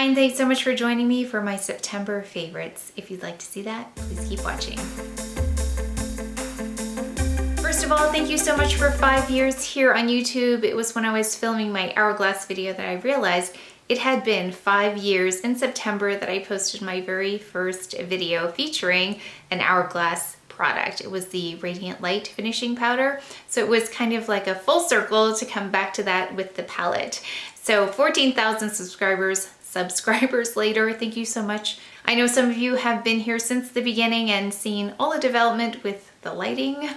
and thanks so much for joining me for my September favorites. If you'd like to see that, please keep watching. First of all, thank you so much for 5 years here on YouTube. It was when I was filming my Hourglass video that I realized it had been 5 years in September that I posted my very first video featuring an Hourglass product. It was the Radiant Light finishing powder. So it was kind of like a full circle to come back to that with the palette. So 14,000 subscribers later. Thank you so much. I know some of you have been here since the beginning and seen all the development with the lighting.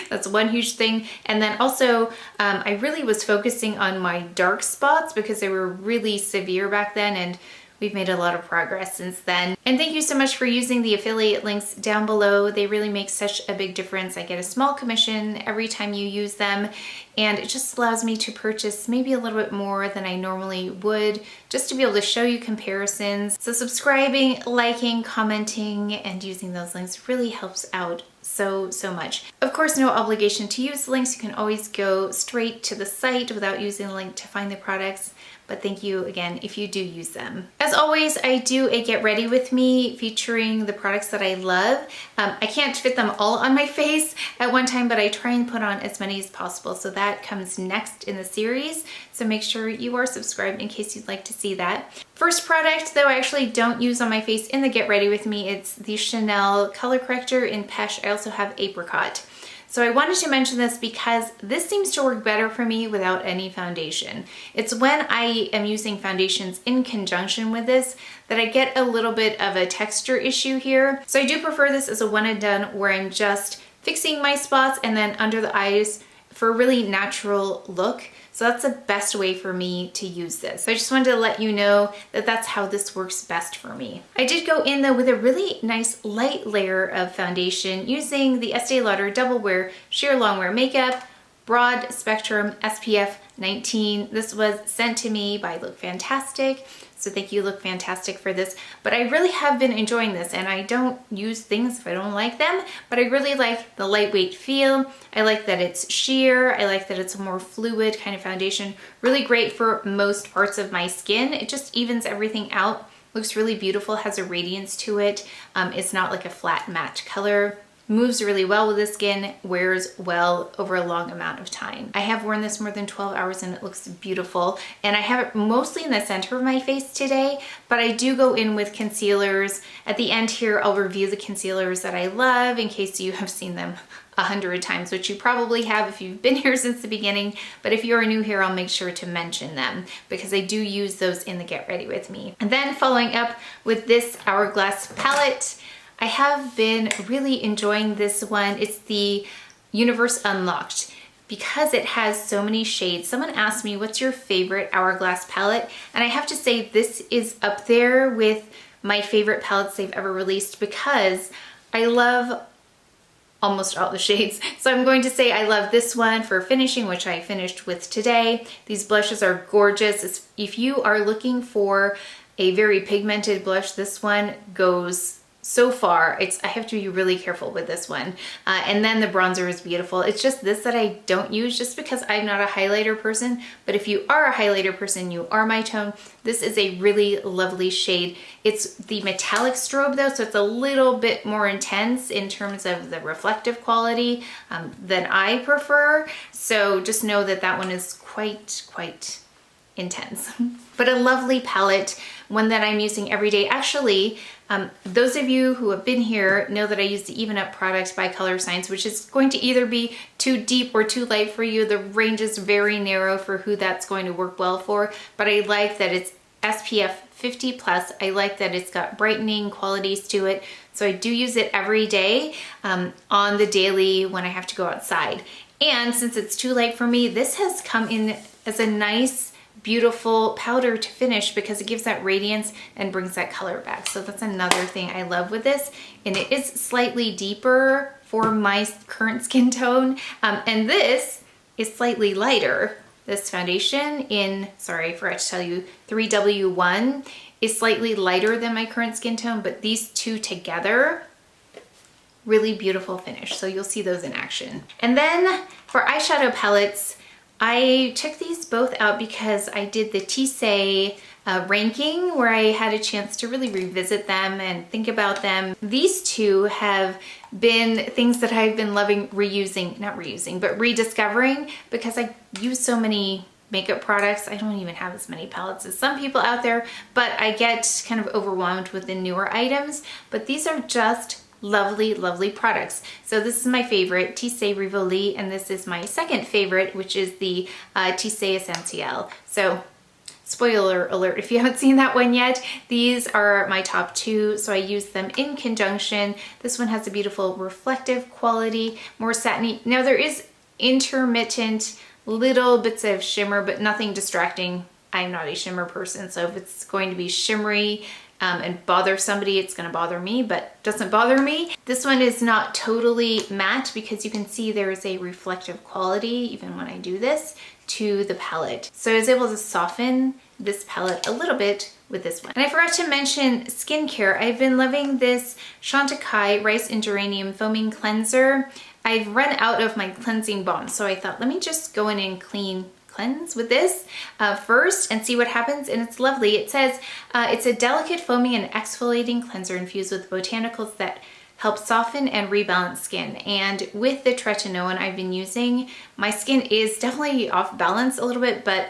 That's one huge thing. And then also, I really was focusing on my dark spots because they were really severe back then, and we've made a lot of progress since then. And thank you so much for using the affiliate links down below. They really make such a big difference. I get a small commission every time you use them, and it just allows me to purchase maybe a little bit more than I normally would, just to be able to show you comparisons. So subscribing, liking, commenting, and using those links really helps out so much. Of course, no obligation to use the links. You can always go straight to the site without using the link to find the products. But thank you again if you do use them. As always, I do a get ready with me featuring the products that I love. I can't fit them all on my face at one time, but I try and put on as many as possible. So that comes next in the series. So make sure you are subscribed in case you'd like to see that. First product, though, I actually don't use on my face in the get ready with me. It's the Chanel color corrector in Peche. I also have Apricot. So I wanted to mention this because this seems to work better for me without any foundation. It's when I am using foundations in conjunction with this that I get a little bit of a texture issue here. So I do prefer this as a one and done where I'm just fixing my spots and then under the eyes for a really natural look. So that's the best way for me to use this. So I just wanted to let you know that that's how this works best for me. I did go in though with a really nice light layer of foundation using the Estee Lauder Double Wear Sheer Long Wear Makeup Broad Spectrum SPF 19. This was sent to me by Look Fantastic. So thank you, Look Fantastic, for this. But I really have been enjoying this, and I don't use things if I don't like them, but I really like the lightweight feel. I like that it's sheer. I like that it's a more fluid kind of foundation. Really great for most parts of my skin. It just evens everything out. Looks really beautiful, has a radiance to it. It's not like a flat matte color. Moves really well with the skin, wears well over a long amount of time. I have worn this more than 12 hours and it looks beautiful. And I have it mostly in the center of my face today, but I do go in with concealers. At the end here, I'll review the concealers that I love in case you have seen them 100 times, which you probably have if you've been here since the beginning. But if you're new here, I'll make sure to mention them because I do use those in the Get Ready With Me. And then following up with this Hourglass palette, I have been really enjoying this one. It's the Universe Unlocked because it has so many shades. Someone asked me, what's your favorite Hourglass palette? And I have to say this is up there with my favorite palettes they've ever released because I love almost all the shades. So I'm going to say I love this one for finishing, which I finished with today. These blushes are gorgeous. If you are looking for a very pigmented blush, this one goes so far. I have to be really careful with this one. And then the bronzer is beautiful. It's just this that I don't use just because I'm not a highlighter person. But if you are a highlighter person, you are my tone. This is a really lovely shade. It's the metallic strobe though, so it's a little bit more intense in terms of the reflective quality than I prefer. So just know that that one is quite intense. But a lovely palette, one that I'm using every day. Actually, those of you who have been here know that I use the Even Up product by Color Science, which is going to either be too deep or too light for you. The range is very narrow for who that's going to work well for, but I like that it's SPF 50 plus. I like that it's got brightening qualities to it. So I do use it every day on the daily when I have to go outside. And since it's too light for me, this has come in as a nice beautiful powder to finish because it gives that radiance and brings that color back. So that's another thing I love with this. And it is slightly deeper for my current skin tone. And this is slightly lighter. This foundation in, sorry, I forgot to tell you, 3W1 is slightly lighter than my current skin tone, but these two together, really beautiful finish. So you'll see those in action. And then for eyeshadow palettes, I took these both out because I did the Tisse ranking where I had a chance to really revisit them and think about them. These two have been things that I've been loving not reusing, but rediscovering, because I use so many makeup products. I don't even have as many palettes as some people out there, but I get kind of overwhelmed with the newer items. But these are just lovely, lovely products. So this is my favorite, Tisse Rivoli, and this is my second favorite, which is the Tisse Essentiel. So spoiler alert, if you haven't seen that one yet, these are my top two, so I use them in conjunction. This one has a beautiful reflective quality, more satiny. Now there is intermittent little bits of shimmer, but nothing distracting. I'm not a shimmer person, so if it's going to be shimmery and bother somebody, it's going to bother me, but doesn't bother me. This one is not totally matte because you can see there is a reflective quality even when I do this to the palette. So I was able to soften this palette a little bit with this one. And I forgot to mention skincare. I've been loving this CHANTECAILLE Rice and Geranium Foaming Cleanser. I've run out of my cleansing balm, so I thought, let me just go in and cleanse with this first and see what happens. And it's lovely. It says it's a delicate foaming and exfoliating cleanser infused with botanicals that help soften and rebalance skin. And with the tretinoin I've been using, my skin is definitely off balance a little bit, but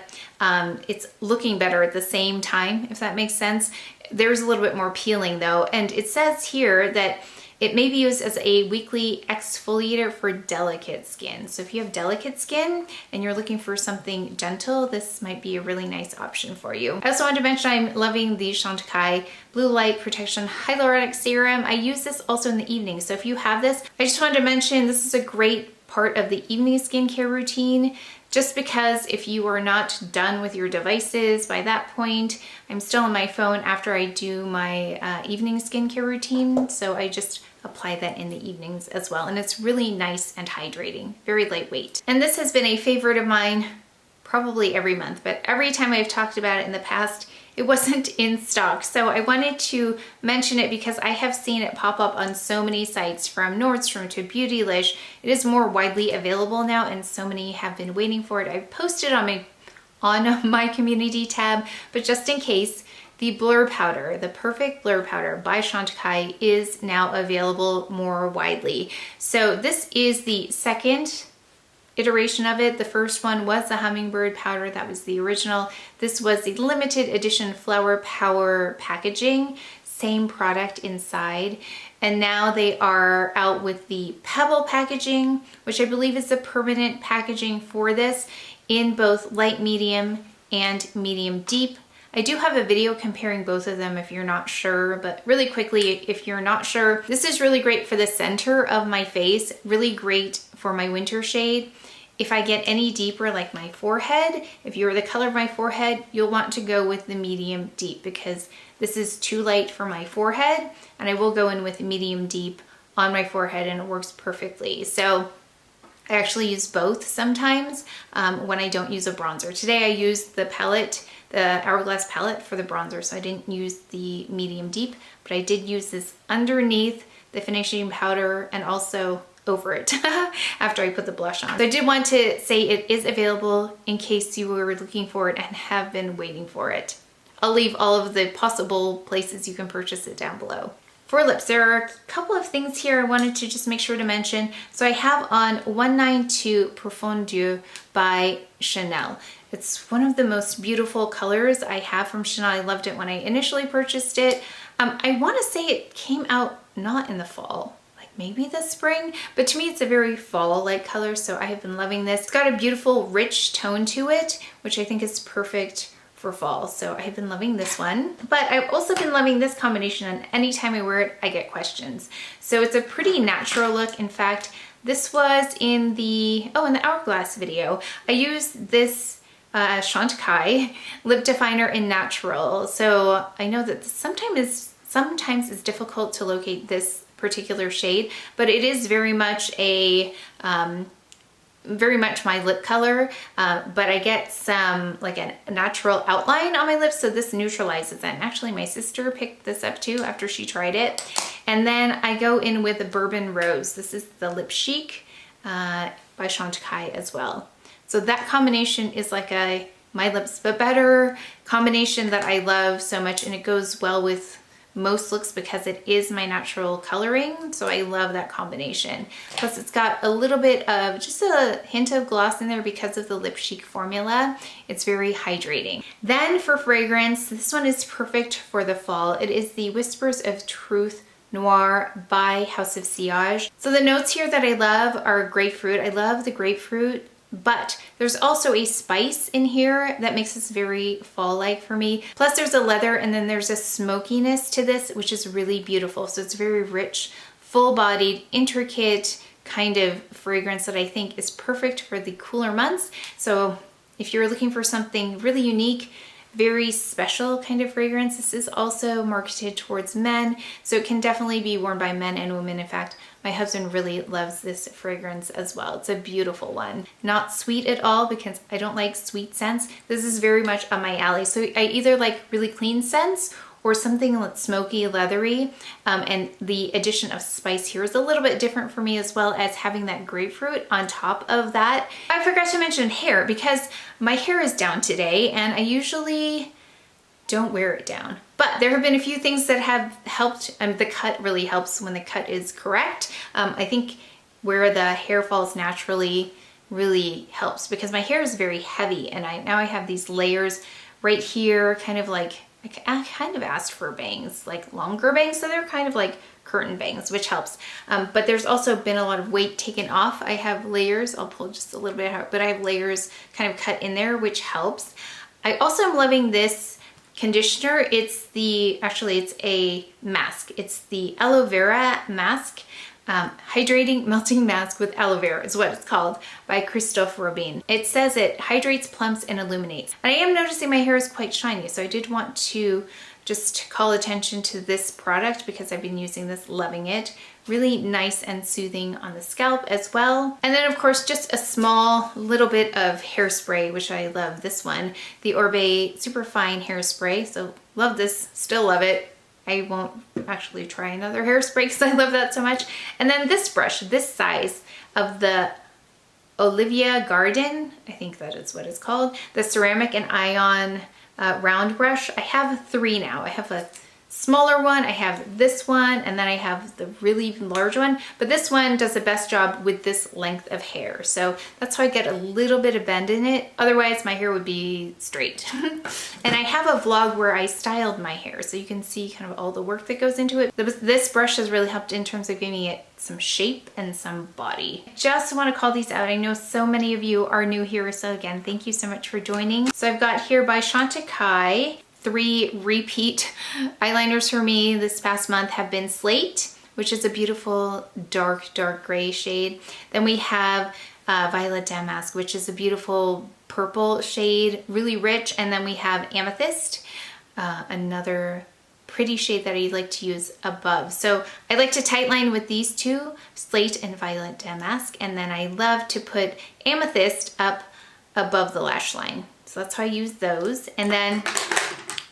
it's looking better at the same time, if that makes sense. There's a little bit more peeling though. And it says here that it may be used as a weekly exfoliator for delicate skin. So if you have delicate skin and you're looking for something gentle, this might be a really nice option for you. I also wanted to mention I'm loving the CHANTECAILLE Blue Light Protection Hyaluronic Serum. I use this also in the evening. So if you have this, I just wanted to mention this is a great part of the evening skincare routine. Just because if you are not done with your devices by that point, I'm still on my phone after I do my evening skincare routine. So I just apply that in the evenings as well. And it's really nice and hydrating, very lightweight. And this has been a favorite of mine probably every month, but every time I've talked about it in the past, it wasn't in stock. So I wanted to mention it because I have seen it pop up on so many sites, from Nordstrom to Beautylish. It is more widely available now and so many have been waiting for it. I've posted on my community tab, but just in case, the Blur Powder, the Perfect Blur Powder by CHANTECAILLE is now available more widely. So this is the second iteration of it. The first one was the Hummingbird Powder, that was the original. This was the limited edition Flower Power packaging, same product inside. And now they are out with the Pebble packaging, which I believe is the permanent packaging for this, in both light medium and medium deep. I do have a video comparing both of them if you're not sure, but really quickly, if you're not sure, this is really great for the center of my face, really great for my winter shade. If I get any deeper, like my forehead, if you're the color of my forehead, you'll want to go with the medium deep because this is too light for my forehead, and I will go in with medium deep on my forehead and it works perfectly. So I actually use both sometimes when I don't use a bronzer. Today I used the palette, the Hourglass palette for the bronzer, so I didn't use the medium deep, but I did use this underneath the finishing powder and also over it after I put the blush on. So I did want to say it is available in case you were looking for it and have been waiting for it. I'll leave all of the possible places you can purchase it down below. For lips, there are a couple of things here I wanted to just make sure to mention. So I have on 192 Profondeur by Chanel. It's one of the most beautiful colors I have from Chanel. I loved it when I initially purchased it. I want to say it came out not in the fall, like maybe the spring, but to me it's a very fall-like color, so I have been loving this. It's got a beautiful rich tone to it, which I think is perfect for fall, so I have been loving this one. But I've also been loving this combination, and anytime I wear it, I get questions. So it's a pretty natural look. In fact, this was in the Hourglass video. I used this CHANTECAILLE lip definer in natural. So I know that sometimes it's difficult to locate this particular shade, but it is very much a very much my lip color, but I get some like a natural outline on my lips, so this neutralizes that. And actually my sister picked this up too after she tried it. And then I go in with the Bourbon Rose. This is the Lip Chic by CHANTECAILLE as well. So that combination is like a My Lips But Better combination that I love so much, and it goes well with most looks because it is my natural coloring, so I love that combination. Plus it's got a little bit of, just a hint of gloss in there because of the Lip Chic formula. It's very hydrating. Then for fragrance, this one is perfect for the fall. It is the Whispers of Truth Noir by House of Sillage. So the notes here that I love are grapefruit. I love the grapefruit, but there's also a spice in here that makes this very fall-like for me. Plus there's a leather, and then there's a smokiness to this, which is really beautiful. So it's very rich, full-bodied, intricate kind of fragrance that I think is perfect for the cooler months. So if you're looking for something really unique, very special kind of fragrance, this is also marketed towards men, so it can definitely be worn by men and women. In fact, my husband really loves this fragrance as well. It's a beautiful one. Not sweet at all because I don't like sweet scents. This is very much on my alley. So I either like really clean scents or something that's smoky, leathery, and the addition of spice here is a little bit different for me, as well as having that grapefruit on top of that. I forgot to mention hair, because my hair is down today and I usually don't wear it down. But there have been a few things that have helped. The cut really helps when the cut is correct. I think where the hair falls naturally really helps, because my hair is very heavy, and now I have these layers right here, kind of like, I kind of asked for bangs, like longer bangs, so they're kind of like curtain bangs, which helps. But there's also been a lot of weight taken off. I have layers, I'll pull just a little bit out, but I have layers kind of cut in there, which helps. I also am loving this conditioner. It's a mask. It's the Aloe Vera mask. Hydrating Melting Mask with Aloe Vera is what it's called, by Christophe Robin. It says it hydrates, plumps, and illuminates. And I am noticing my hair is quite shiny, so I did want to just call attention to this product because I've been using this, loving it. Really nice and soothing on the scalp as well. And then of course, just a small little bit of hairspray, which I love this one, the ORIBE Superfine Hairspray. So love this, still love it. I won't actually try another hairspray because I love that so much. And then this brush, this size of the Olivia Garden, I think that is what it's called, the ceramic and ion round brush. I have 3 now. I have a smaller one, I have this one, and then I have the really large one, but this one does the best job with this length of hair. So that's how I get a little bit of bend in it. Otherwise my hair would be straight. And I have a vlog where I styled my hair, so you can see kind of all the work that goes into it. This brush has really helped in terms of giving it some shape and some body. Just want to call these out. I know so many of you are new here, so again, thank you so much for joining. So I've got here by CHANTECAILLE 3 repeat eyeliners for me this past month have been Slate, which is a beautiful dark gray shade. Then we have Violet Damask, which is a beautiful purple shade, really rich. And then we have Amethyst, another pretty shade that I like to use above. So I like to tightline with these two, Slate and Violet Damask, and then I love to put Amethyst up above the lash line. So that's how I use those. And then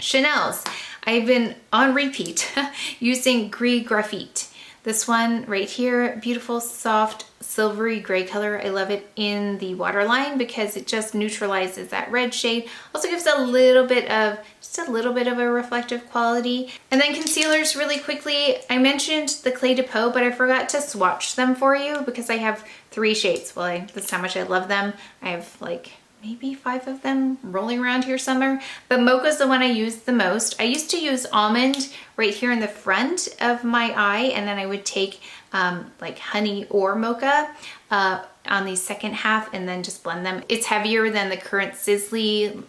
Chanel's. I've been on repeat using Gris Graphite. This one right here, beautiful, soft, silvery gray color. I love it in the waterline because it just neutralizes that red shade. Also gives a little bit of, just a little bit of a reflective quality. And then concealers really quickly. I mentioned the Clé de Peau, but I forgot to swatch them for you because I have 3 shades. Well, that's how much I love them. I have like maybe 5 of them rolling around here somewhere, but Mocha's the one I use the most. I used to use Almond right here in the front of my eye, and then I would take like honey or mocha on the second half and then just blend them. It's heavier than the current SISLEY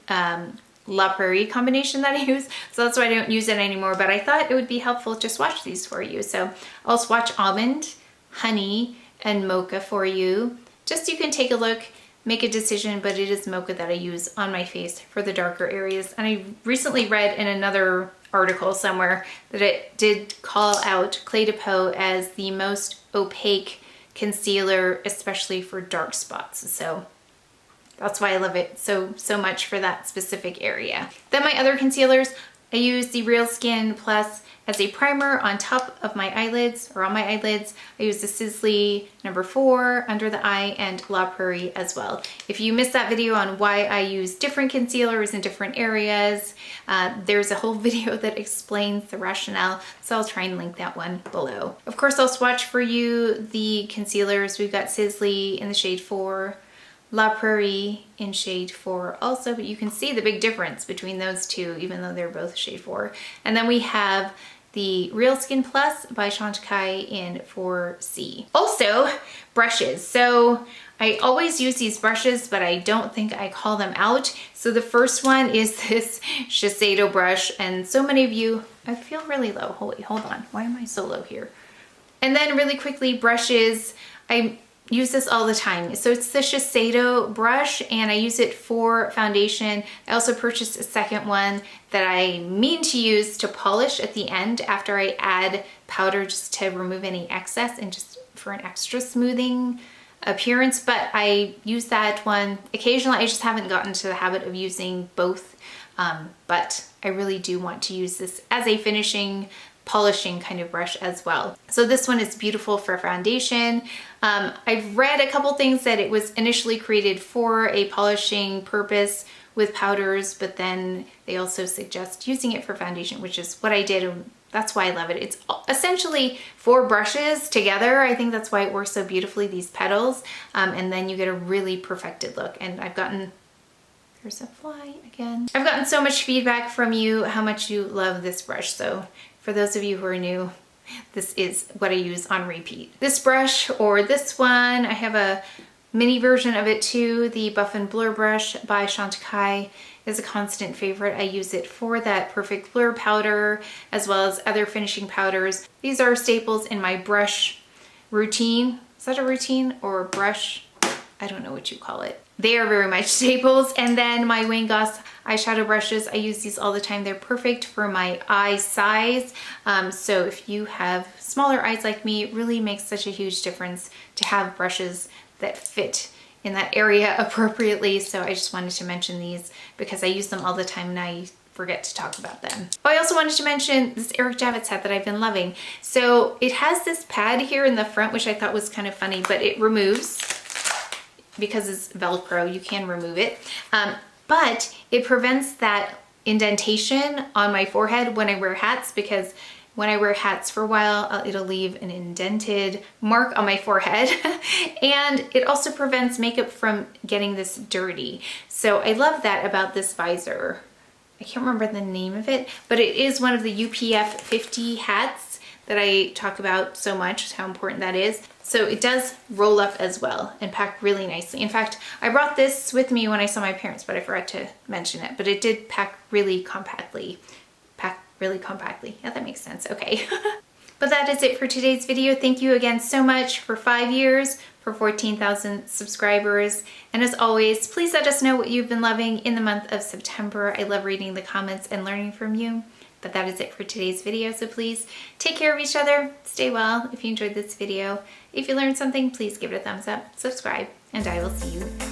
La Prairie combination that I use, so that's why I don't use it anymore, but I thought it would be helpful to swatch these for you. So I'll swatch Almond, honey, and mocha for you. Just so you can take a look, make a decision, but it is mocha that I use on my face for the darker areas. And I recently read in another article somewhere that it did call out Clé de Peau as the most opaque concealer, especially for dark spots. So that's why I love it so much for that specific area. Then my other concealers, I use the Real Skin Plus as a primer on top of my eyelids, or on my eyelids. I use the SISLEY No. 4 under the eye and La Prairie as well. If you missed that video on why I use different concealers in different areas, there's a whole video that explains the rationale, so I'll try and link that one below. Of course, I'll swatch for you the concealers. We've got SISLEY in the shade 4, La Prairie in shade 4 also, but you can see the big difference between those two, even though they're both shade 4. And then we have the Real Skin Plus by CHANTECAILLE in 4C. Also, brushes. So I always use these brushes, but I don't think I call them out. So the first one is this Shiseido brush, and so many of you, I feel really low. Hold on, why am I so low here? And then really quickly, brushes. I use this all the time. So it's the Shiseido brush, and I use it for foundation. I also purchased a second one that I mean to use to polish at the end after I add powder, just to remove any excess and just for an extra smoothing appearance. But I use that one occasionally. I just haven't gotten to the habit of using both, but I really do want to use this as a finishing, polishing kind of brush as well. So this one is beautiful for foundation. I've read a couple things that it was initially created for a polishing purpose with powders, but then they also suggest using it for foundation, which is what I did, and that's why I love it. It's essentially 4 brushes together. I think that's why it works so beautifully, these petals, and then you get a really perfected look. And I've gotten, there's a fly again. I've gotten so much feedback from you how much you love this brush. So for those of you who are new, this is what I use on repeat. This brush, or this one, I have a mini version of it too. The Buff and Blur brush by CHANTECAILLE is a constant favorite. I use it for that perfect blur powder as well as other finishing powders. These are staples in my brush routine. Is that a routine or a brush? I don't know what you call it. They are very much staples. And then my Wayne Goss eyeshadow brushes, I use these all the time. They're perfect for my eye size. So if you have smaller eyes like me, it really makes such a huge difference to have brushes that fit in that area appropriately. So I just wanted to mention these because I use them all the time and I forget to talk about them. Oh, I also wanted to mention this Eric Javid hat that I've been loving. So it has this pad here in the front, which I thought was kind of funny, but it removes. Because it's Velcro, you can remove it. But it prevents that indentation on my forehead when I wear hats, because when I wear hats for a while, it'll leave an indented mark on my forehead. And it also prevents makeup from getting this dirty. So I love that about this visor. I can't remember the name of it, but it is one of the UPF 50 hats that I talk about so much, how important that is. So it does roll up as well and pack really nicely. In fact, I brought this with me when I saw my parents, but I forgot to mention it, but it did pack really compactly. Yeah, that makes sense, okay. But that is it for today's video. Thank you again so much for 5 years, for 14,000 subscribers. And as always, please let us know what you've been loving in the month of September. I love reading the comments and learning from you. But that is it for today's video, so please take care of each other, stay well if you enjoyed this video. If you learned something, please give it a thumbs up, subscribe, and I will see you